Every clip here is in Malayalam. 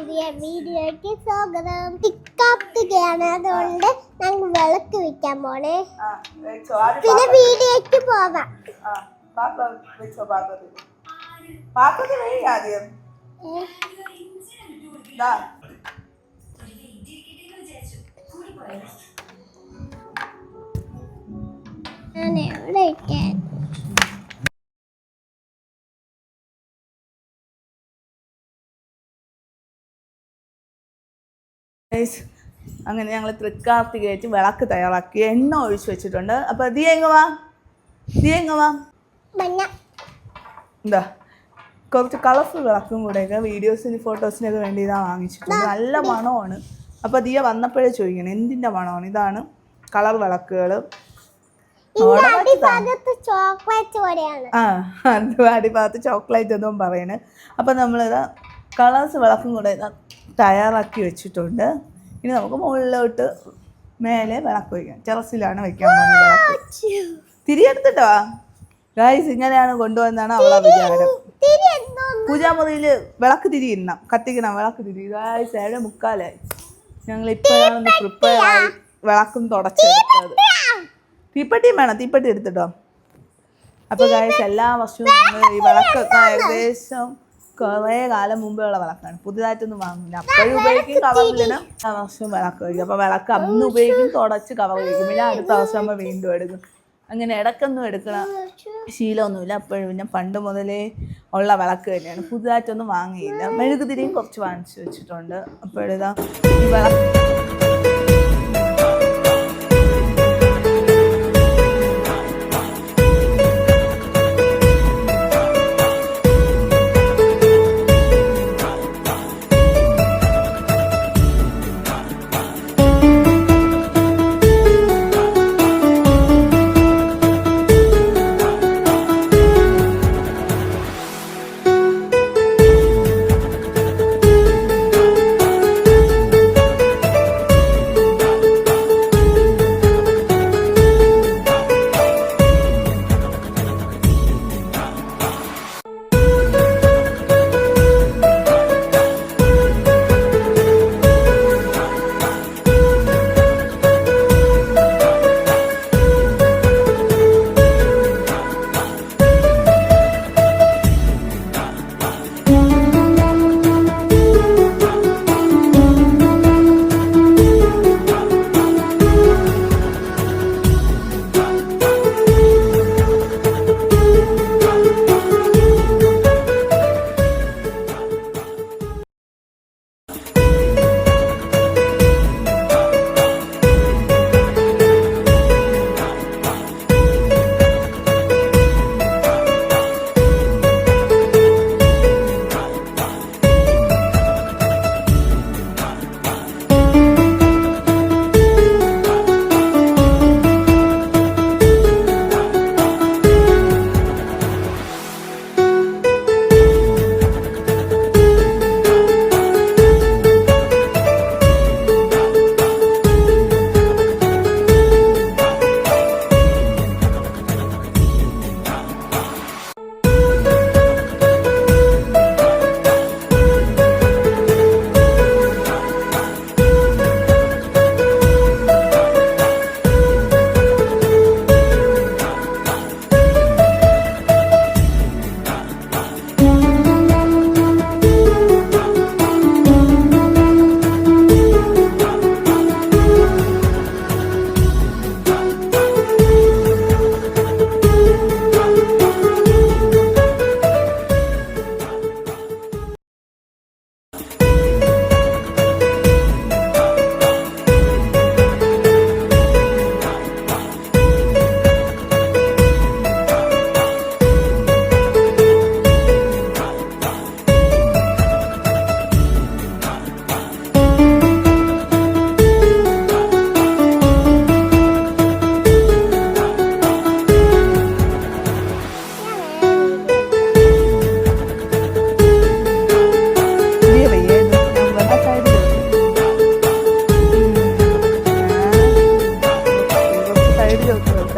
പുതിയ വീഡിയോയ്ക്ക് സ്വാഗതം. ടിക്കാപ്തികയാണ്, അതുകൊണ്ട് ഞങ്ങൾ വിളക്ക് വെക്കാൻ പോണേ. പിന്നെ വീഡിയോയ്ക്ക് പോവാം. ഞാൻ എവിടെ വെക്കാൻ? അങ്ങനെ ഞങ്ങൾ തൃക്കാർത്തികയായിട്ട് വിളക്ക് തയ്യാറാക്കി എണ്ണ ഒഴിച്ചു വെച്ചിട്ടുണ്ട്. അപ്പൊ ദിയ എങ്ങ വാ എന്താ കുറച്ച് കളർഫുൾ വിളക്കും കൂടെയൊക്കെ വീഡിയോസിന് ഫോട്ടോസിനൊക്കെ വേണ്ടി ഇതാണ് വാങ്ങിച്ചിട്ടുണ്ട്. നല്ല മണമാണ്. അപ്പൊ ദിയ വന്നപ്പോഴേ ചോദിക്കണം എന്തിന്റെ മണമാണ്. ഇതാണ് കളർ വിളക്കുകൾ. അടിഭാഗത്ത് ചോക്ലേറ്റ് എന്നും പറയണേ. അപ്പൊ നമ്മളിത് കളേഴ്സ് വിളക്കും കൂടെ തയ്യാറാക്കി വെച്ചിട്ടുണ്ട്. ഇനി നമുക്ക് മുകളിലോട്ട് മേലെ വിളക്ക് വയ്ക്കാം. ടെറസിലാണ് വെക്കാൻ പോകുന്നത് വിളക്ക്. തിരിയെടുത്തിട്ടോ ഗൈസ്, ഇങ്ങനെയാണ് കൊണ്ടുവന്നാണ് അവളെ വിചാരം. പൂജാമുറിയിൽ വിളക്ക് തിരിയിടണം, കത്തിക്കണം. വിളക്ക് തിരി ഗൈസ് 7:45. ഞങ്ങൾ ഇപ്പോഴാണ് പ്രിപ്പയർ ആയി വിളക്കും തുടച്ചെടുത്തത്. തീപ്പെട്ടിയും വേണം, തീപ്പെട്ടി എടുത്തിട്ടോ. അപ്പൊ ഗൈസ് എല്ലാ വർഷവും നമ്മൾ ഈ വിളക്കൊക്കെ ഏകദേശം കുറേ കാലം മുമ്പേയുള്ള വിളക്കാണ്. പുതിയതായിട്ടൊന്നും വാങ്ങില്ല. അപ്പോഴും ഉപയോഗിക്കും, കവറിലിടും. ആ വർഷവും വിളക്ക് വയ്ക്കും. അപ്പോൾ വിളക്ക് അന്ന് ഉപയോഗിക്കും, തുടച്ച് കവർ വയ്ക്കും. പിന്നെ അടുത്ത വർഷം ആകുമ്പോൾ വീണ്ടും എടുക്കും. അങ്ങനെ ഇടയ്ക്കൊന്നും എടുക്കണ ശീലമൊന്നുമില്ല. അപ്പോഴും പിന്നെ പണ്ട് മുതലേ ഉള്ള വിളക്ക് തന്നെയാണ്. പുതുതായിട്ടൊന്നും വാങ്ങിയില്ല. മെഴുകുതിരിയും കുറച്ച് വാങ്ങിച്ചു വെച്ചിട്ടുണ്ട്. അപ്പോഴിതാ ഈ വിളക്ക്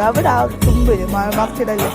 അവിടെ ആ തുമ്പില് മറച്ചിടല്ലേ.